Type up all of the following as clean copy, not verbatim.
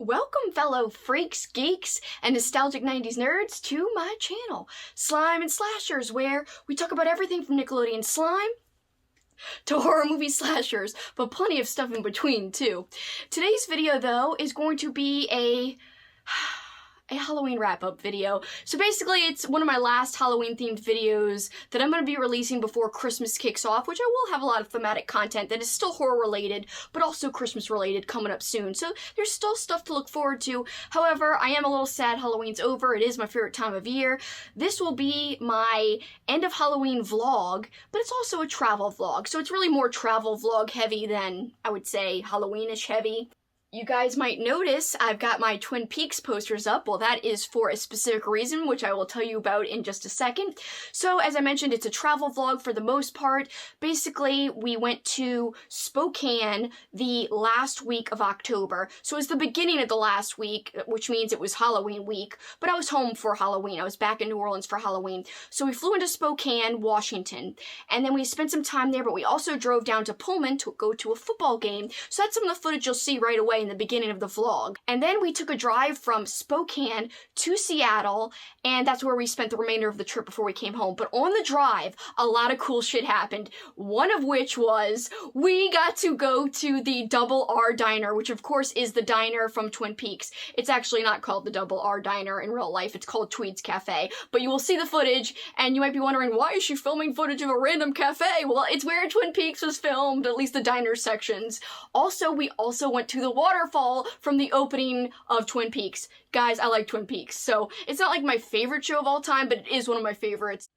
Welcome, fellow freaks, geeks, and nostalgic 90s nerds to my channel, Slime and Slashers, where we talk about everything from Nickelodeon slime to horror movie slashers, but plenty of stuff in between, too. Today's video, though, is going to be a Halloween wrap-up video. So basically, it's one of my last Halloween-themed videos that I'm going to be releasing before Christmas kicks off, which I will have a lot of thematic content that is still horror-related, but also Christmas-related coming up soon. So there's still stuff to look forward to. However, I am a little sad Halloween's over. It is my favorite time of year. This will be my end of Halloween vlog, but it's also a travel vlog. So it's really more travel vlog heavy than, I would say, Halloweenish heavy. You guys might notice I've got my Twin Peaks posters up. Well, that is for a specific reason, which I will tell you about in just a second. So, as I mentioned, it's a travel vlog for the most part. Basically, we went to Spokane the last week of October. So it was the beginning of the last week, which means it was Halloween week, but I was home for Halloween. I was back in New Orleans for Halloween. So we flew into Spokane, Washington, and then we spent some time there, but we also drove down to Pullman to go to a football game. So that's some of the footage you'll see right away in the beginning of the vlog. And then we took a drive from Spokane to Seattle, and that's where we spent the remainder of the trip before we came home. But on the drive, a lot of cool shit happened. One of which was we got to go to the Double R Diner, which of course is the diner from Twin Peaks. It's actually not called the Double R Diner in real life. It's called Tweed's Cafe. But you will see the footage, and you might be wondering, why is she filming footage of a random cafe? Well, it's where Twin Peaks was filmed, at least the diner sections. Also, we also went to the waterfall from the opening of Twin Peaks. Guys, I like Twin Peaks, so it's not like my favorite show of all time, but it is one of my favorites.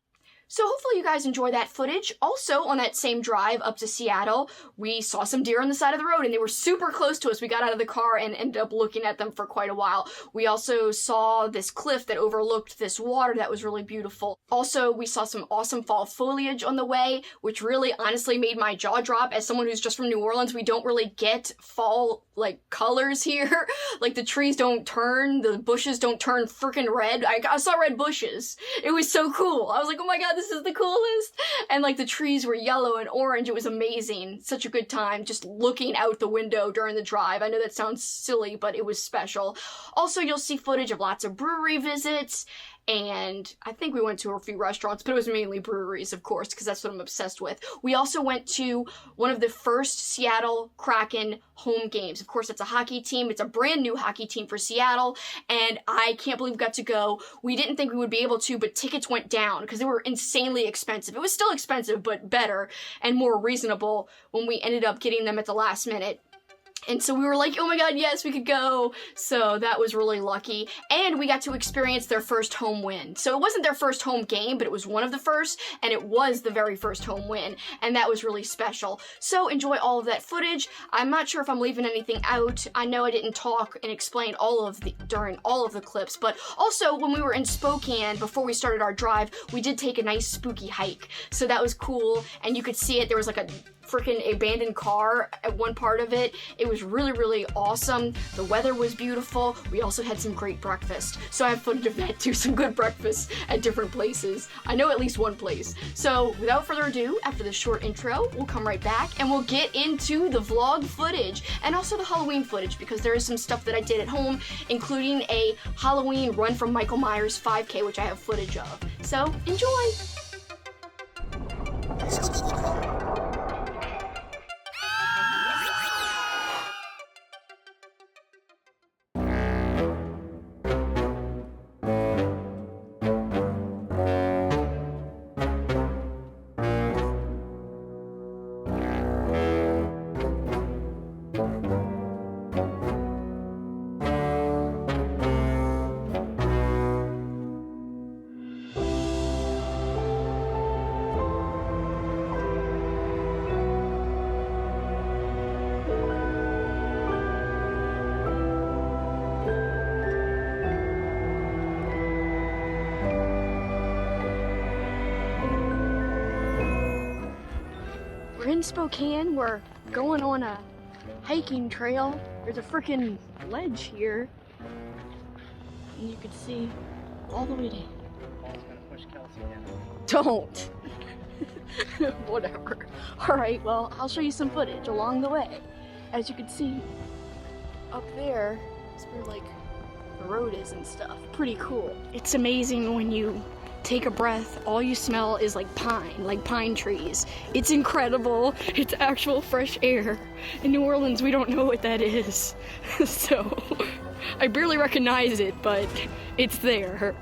So hopefully you guys enjoy that footage. Also, on that same drive up to Seattle, we saw some deer on the side of the road, and they were super close to us. We got out of the car and ended up looking at them for quite a while. We also saw this cliff that overlooked this water that was really beautiful. Also, we saw some awesome fall foliage on the way, which really honestly made my jaw drop. As someone who's just from New Orleans, we don't really get fall, colors here. Like, the trees don't turn, the bushes don't turn freaking red. I saw red bushes. It was so cool. I was like, oh my god, this is the coolest. And the trees were yellow and orange. It was amazing. Such a good time just looking out the window during the drive. I know that sounds silly, but it was special. Also, you'll see footage of lots of brewery visits, and I think we went to a few restaurants, but it was mainly breweries, of course, because that's what I'm obsessed with. We also went to one of the first Seattle Kraken home games. Of course, it's a hockey team. It's a brand new hockey team for Seattle, and I can't believe we got to go. We didn't think we would be able to, but tickets went down because they were insanely expensive. It was still expensive, but better and more reasonable when we ended up getting them at the last minute. And so we were like, oh my god, yes, we could go. So that was really lucky. And we got to experience their first home win. So it wasn't their first home game, but it was one of the first, and it was the very first home win. And that was really special. So enjoy all of that footage. I'm not sure if I'm leaving anything out. I know I didn't talk and explain during all of the clips, but also when we were in Spokane, before we started our drive, we did take a nice spooky hike. So that was cool, and you could see it. There was a freaking abandoned car at one part of it. It was really, really awesome. The weather was beautiful. We also had some great breakfast. So I have footage of that too, some good breakfast at different places. I know at least one place. So without further ado, after this short intro, we'll come right back and we'll get into the vlog footage and also the Halloween footage, because there is some stuff that I did at home, including a Halloween Run from Michael Myers 5K, which I have footage of. So enjoy! We're in Spokane. We're going on a hiking trail. There's a freaking ledge here, and you can see all the way down. Paul's gonna push Kelsi down. Don't. Whatever. Alright, well, I'll show you some footage along the way. As you can see, up there That's where like the road is and stuff. Pretty cool. It's amazing when you take a breath, all you smell is like pine trees. It's incredible. It's actual fresh air. In New Orleans, we don't know what that is. So I barely recognize it, but it's there.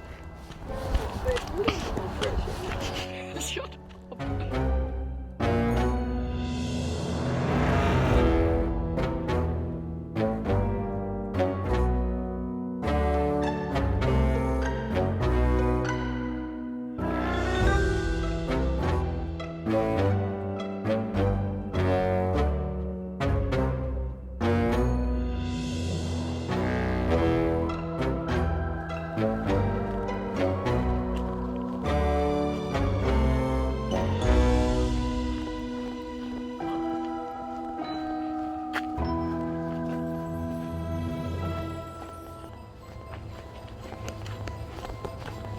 Shut up.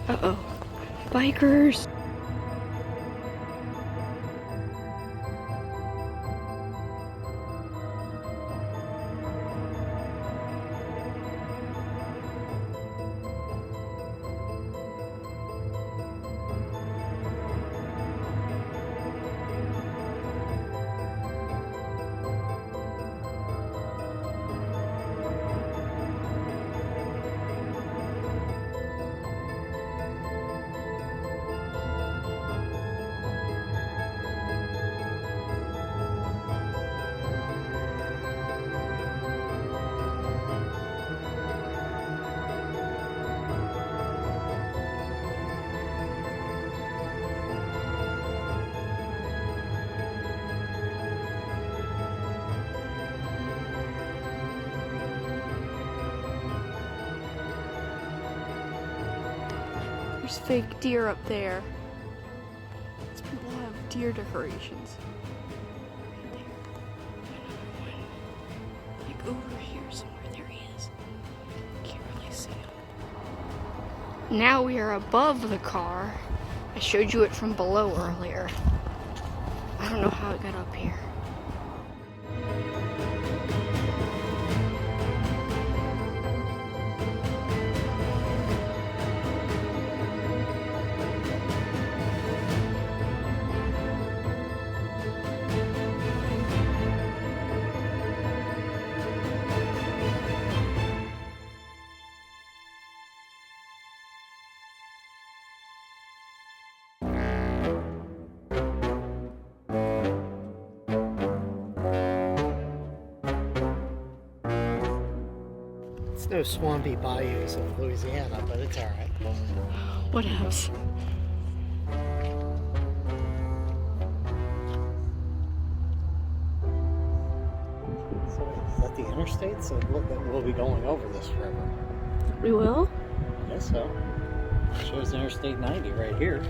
Uh-oh. Bikers. There's fake deer up there. These people have deer decorations. Right there. Another one. Like over here somewhere. There he is. Can't really see him. Now we are above the car. I showed you it from below earlier. I don't know how it got up here. It's no swampy bayous of Louisiana, but it's alright. What else? So is that the interstate? So we'll be going over this forever. We will? I guess so. It shows Interstate 90 right here.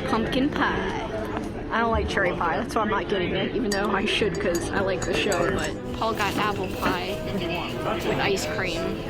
Pumpkin pie. I don't like cherry pie, that's why I'm not getting it, even though I should because I like the show, but Paul got apple pie with ice cream.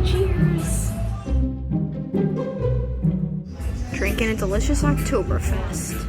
Cheers! Drinking a delicious Oktoberfest.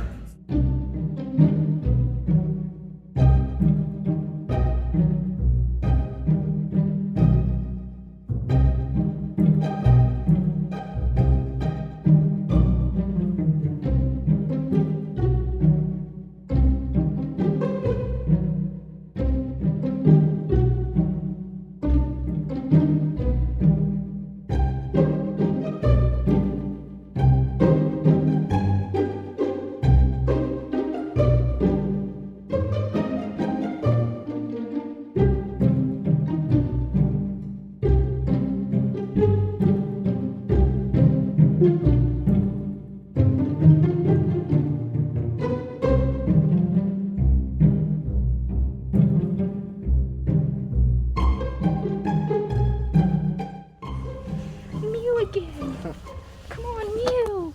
Mew again! Come on, Mew!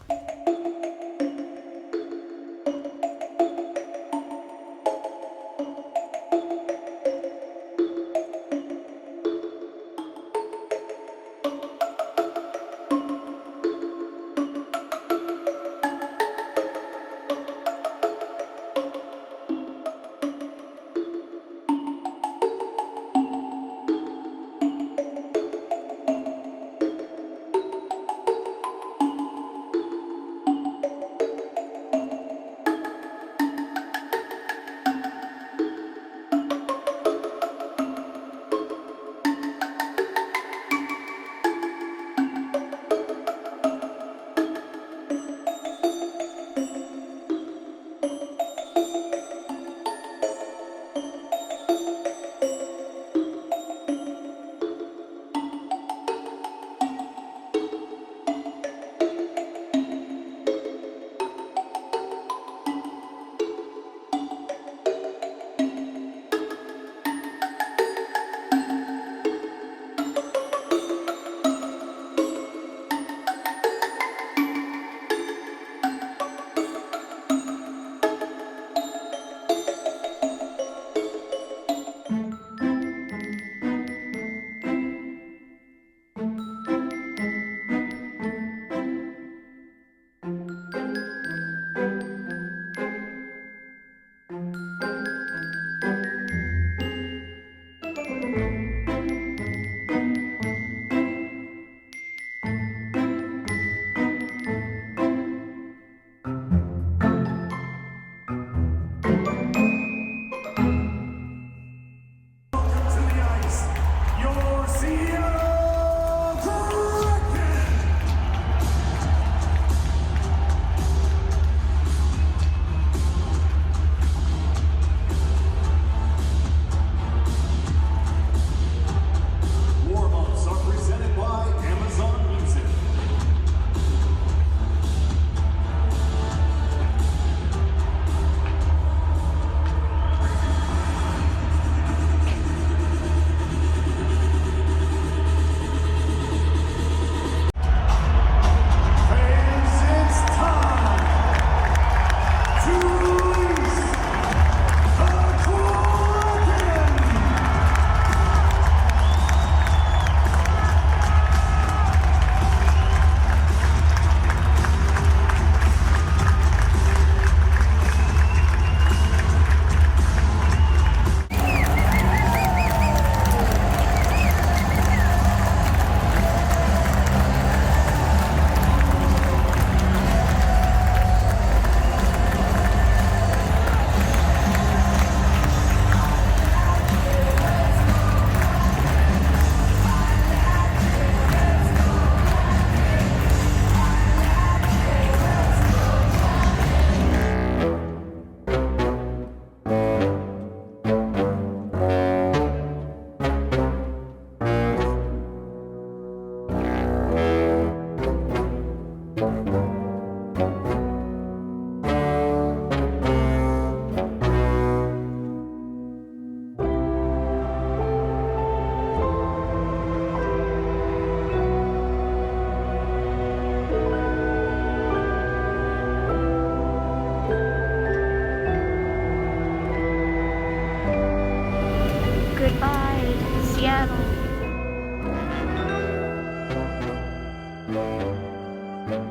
Apple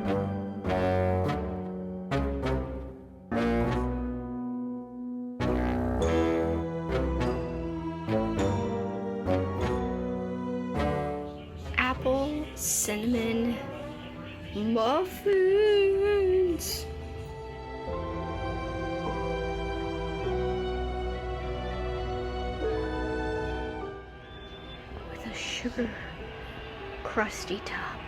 cinnamon muffins. With a sugar crusty top.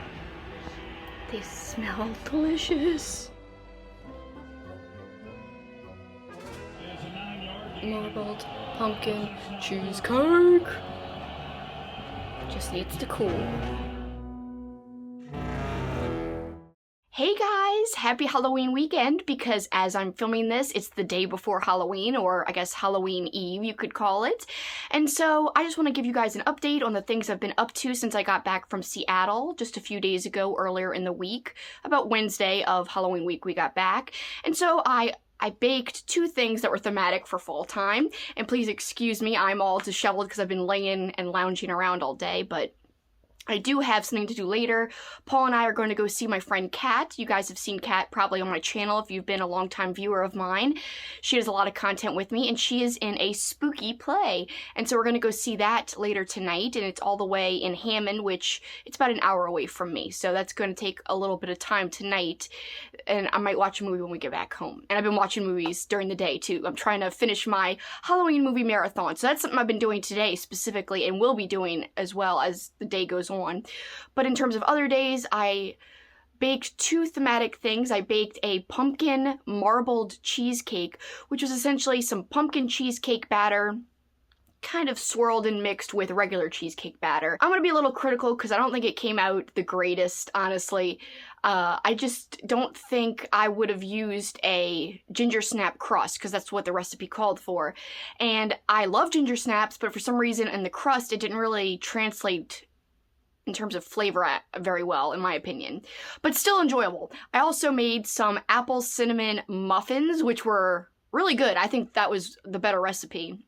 They smell delicious. Marbled pumpkin cheesecake. Just needs to cool. Hey guys, happy Halloween weekend, because as I'm filming this, it's the day before Halloween, or I guess Halloween Eve, you could call it. And so I just want to give you guys an update on the things I've been up to since I got back from Seattle just a few days ago, earlier in the week. About Wednesday of Halloween week we got back. And so I baked two things that were thematic for fall time. And please excuse me, I'm all disheveled because I've been laying and lounging around all day, but I do have something to do later. Paul and I are going to go see my friend Kat. You guys have seen Kat probably on my channel if you've been a longtime viewer of mine. She has a lot of content with me, and she is in a spooky play. And so we're going to go see that later tonight, and it's all the way in Hammond, which it's about an hour away from me. So that's going to take a little bit of time tonight, and I might watch a movie when we get back home. And I've been watching movies during the day too. I'm trying to finish my Halloween movie marathon. So that's something I've been doing today specifically, and will be doing as well as the day goes on. But in terms of other days, I baked two thematic things. I baked a pumpkin marbled cheesecake, which was essentially some pumpkin cheesecake batter kind of swirled and mixed with regular cheesecake batter. I'm gonna be a little critical because I don't think it came out the greatest, honestly. I just don't think I would have used a ginger snap crust, because that's what the recipe called for. And I love ginger snaps, but for some reason in the crust it didn't really translate in terms of flavor very well, in my opinion, but still enjoyable. I also made some apple cinnamon muffins, which were really good. I think that was the better recipe,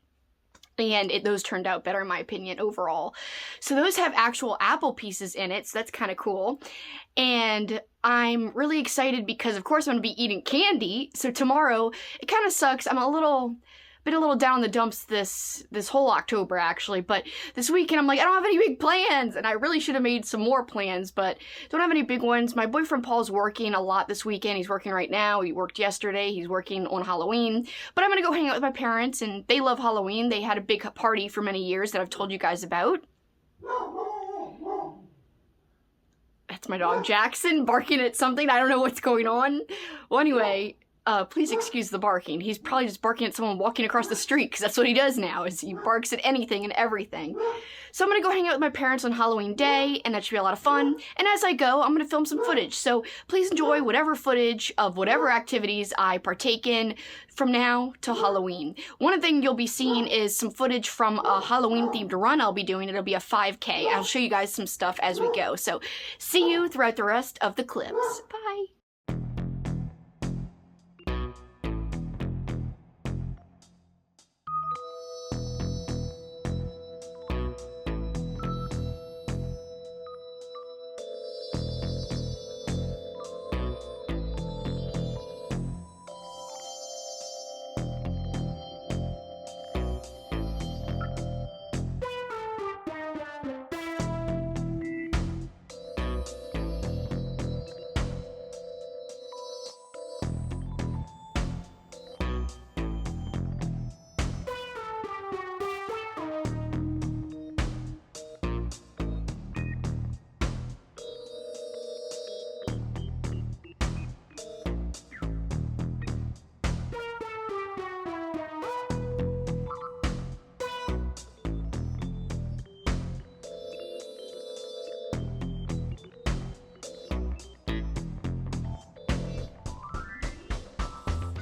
and those turned out better in my opinion overall. So those have actual apple pieces in it, so that's kind of cool. And I'm really excited because of course I'm gonna be eating candy. So tomorrow, it kind of sucks. I'm a little down in the dumps this whole October, actually, but this weekend I'm like, I don't have any big plans, and I really should have made some more plans, but don't have any big ones. My boyfriend Paul's working a lot this weekend. He's working right now. He worked yesterday. He's working on Halloween, but I'm gonna go hang out with my parents, and they love Halloween. They had a big party for many years that I've told you guys about. That's my dog Jackson barking at something. I don't know what's going on. Well, anyway, please excuse the barking. He's probably just barking at someone walking across the street, because that's what he does now, is he barks at anything and everything. So I'm gonna go hang out with my parents on Halloween Day, and that should be a lot of fun. And as I go, I'm gonna film some footage. So please enjoy whatever footage of whatever activities I partake in from now till Halloween. One thing you'll be seeing is some footage from a Halloween-themed run I'll be doing. It'll be a 5K. I'll show you guys some stuff as we go. So see you throughout the rest of the clips. Bye.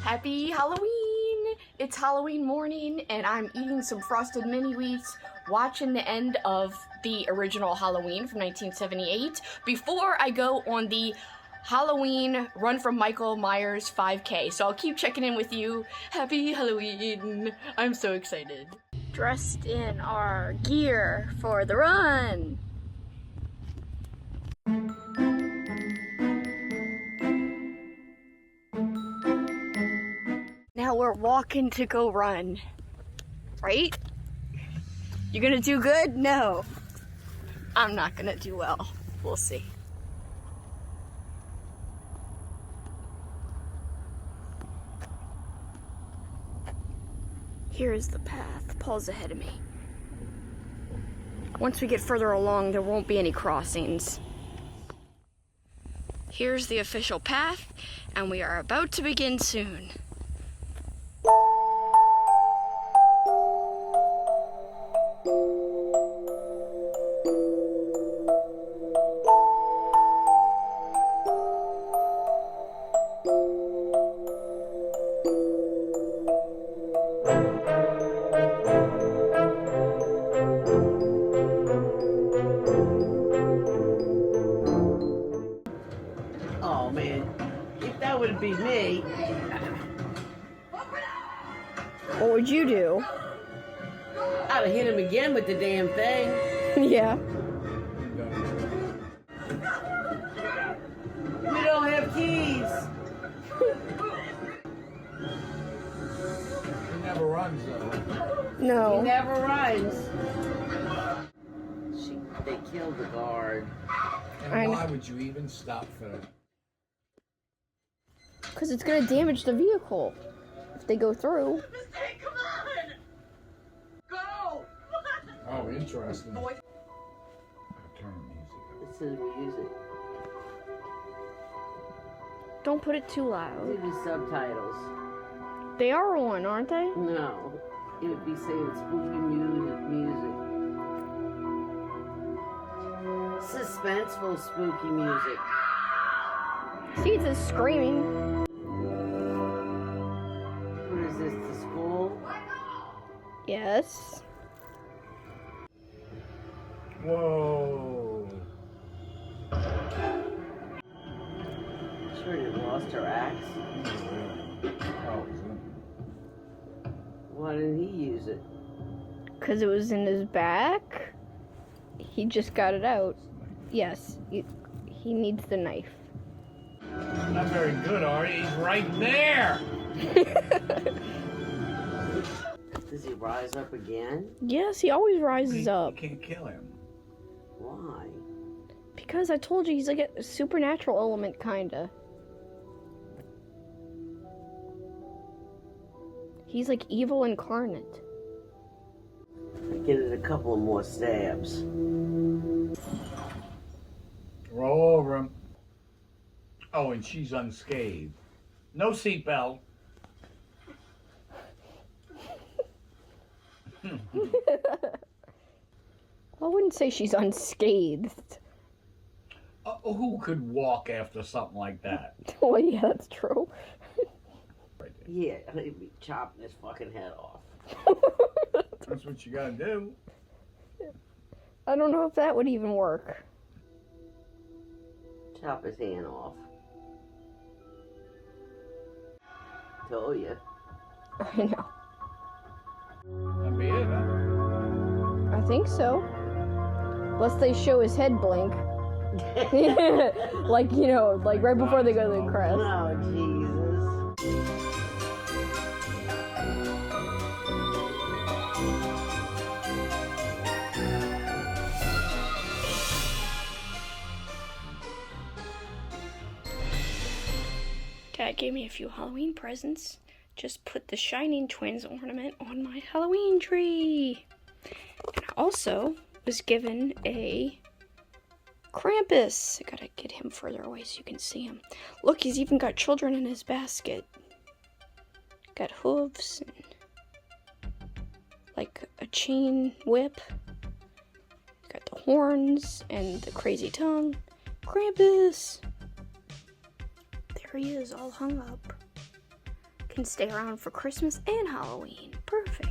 Happy Halloween! It's Halloween morning, and I'm eating some frosted mini wheats, watching the end of the original Halloween from 1978 before I go on the Halloween Run from Michael Myers 5K. So I'll keep checking in with you. Happy Halloween! I'm so excited. Dressed in our gear for the run. we're walking to go run. Right? You gonna do good? No. I'm not gonna do well. We'll see. Here's the path. Paul's ahead of me. Once we get further along, there won't be any crossings. Here's the official path, and we are about to begin soon. Oh man, if that would be me, What would you do? I'd have hit him again with the damn thing. Yeah. We don't have keys. He never runs though. He No. never runs. They killed the guard. And why would you even stop for that? Because it's going to damage the vehicle if they go through. Come on! Go! Oh, interesting. Turn music. Listen to music. Don't put it too loud. Maybe subtitles. They are on, aren't they? No, it would be saying spooky music. Suspenseful spooky music. See, it says screaming. What is this, the school? Yes. Whoa. Sure you lost her axe. Oh, Why didn't he use it? Because it was in his back. He just got it out. Yes, he needs the knife. not very good, are you? He's right there. Does he rise up again? Yes, he always rises You up. can't kill him. Why? Because I told you, he's like a supernatural element, kinda. He's like evil incarnate. Get it a couple of more stabs. Roll over him. Oh, and she's unscathed. No seatbelt. I wouldn't say she's unscathed. Who could walk after something like that? Well, yeah, that's true. Right there. Yeah, he'd be chopping his fucking head off. That's what you gotta do. I don't know if that would even work. Chop his hand off. Told you. I know. That'd be it, huh? I think so. Unless they show his head blink. Like, you know, like right before they go to the crest. Oh, Jesus. Dad gave me a few Halloween presents. Just put the Shining Twins ornament on my Halloween tree. And I also was given a Krampus. I gotta get him further away so you can see him. Look, he's even got children in his basket. Got hooves and like a chain whip. Got the horns and the crazy tongue. Krampus! There he is, all hung up. Can stay around for Christmas and Halloween. Perfect.